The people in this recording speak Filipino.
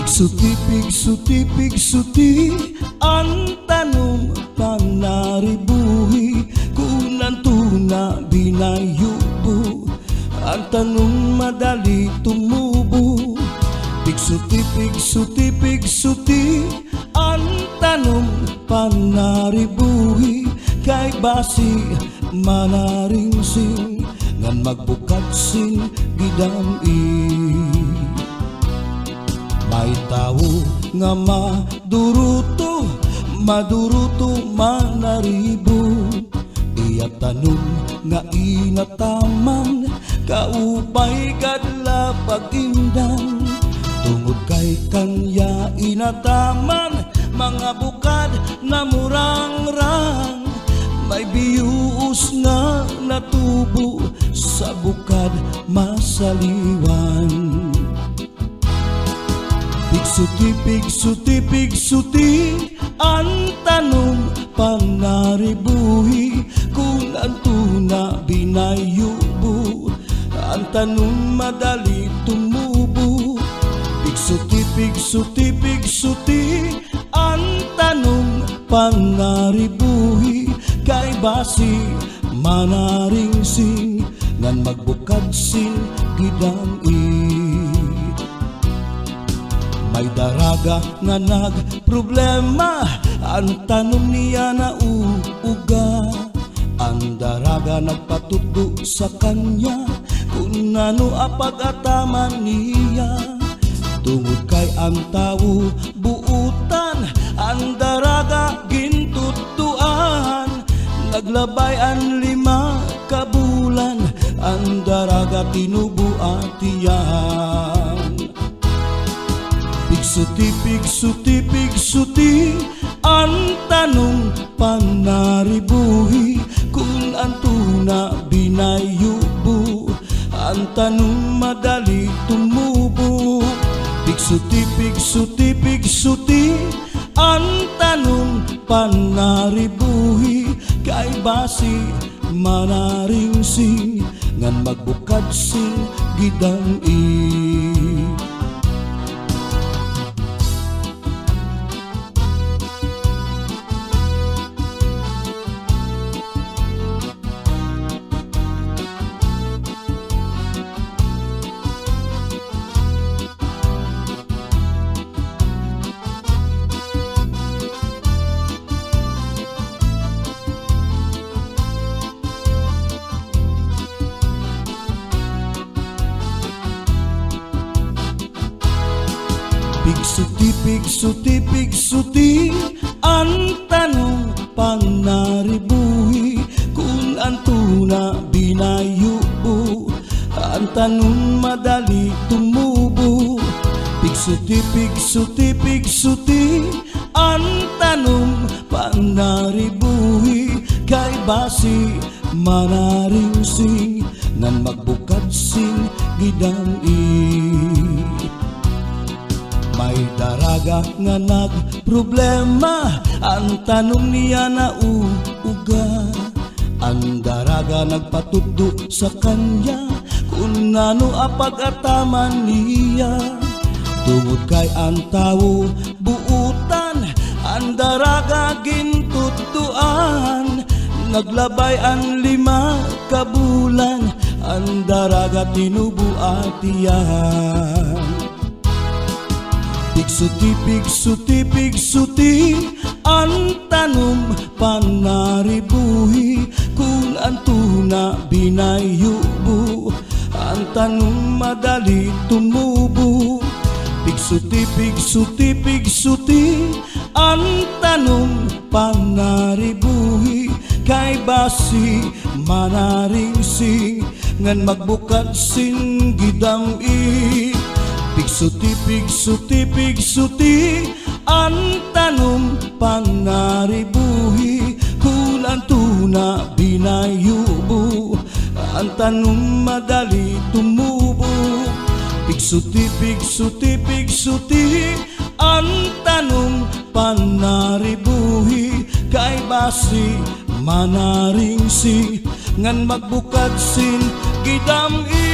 Pigsuti ang tanong panaribuhi kunan tuna binayubo ang tanong madali tumubo. Pigsuti ang tanong panaribuhi kay basi manaringsing ngan magbukat sing gidam-i. May tao nga maduruto manaribo iya tanong nga inataman kaupay kadla pag-indang tungod kay kanya inataman mga bukad na murang-rang may bius nga natubo sa bukad masaliwan. Pigsuti ang tanong panaribuhi kung ang tuna binayubo ang tanong madali tumubo. Pigsuti ang tanong panaribuhi kay basi manaringsing ngan magbukad sing gidam-i. May daraga nga nagproblema ang tanong niya na uuga. Ang daraga nagpatugdo sa kanya kung ano apag-ataman niya. Tungod kay ang tao buutan ang daraga gintutuan. Naglabay ang 5 kabulan ang daraga tinubuatian. Pigsuti ang tanong panaribuhi kung ang tuna binayubo ang tanong madali tumubo. Pigsuti ang tanong panaribuhi kay basi manaringsing ngan magbukad sing gidam-i. Pigsuti ang tanong panaribuhi kung ang tuna binayubo ang tanong madali tumubo. Pigsuti ang tanong panaribuhi kay basi manaringsing ngan magbukad sing gidam-i. May daraga nga nagproblema ang tanong niya na uuga. Ang daraga nagpatugdo sa kanya kung ano apag-ataman niya. Tungod kay ang tao buutan ang daraga gintutuan. Naglabay ang 5 kabulan ang daraga tinubuatian. Pigsuti ang tanong panaribuhi kung ang tuna binayubo ang tanong madali tumubo. Pigsuti ang tanong panaribuhi kay basi manaringsing ngan magbukad sing gidam-i. Pigsuti ang tanong panaribuhi kung ang tuna binayubo ang tanong madali tumubo. Pigsuti ang tanong panaribuhi kay basi manaringsing ngan magbukad sing gidam-i.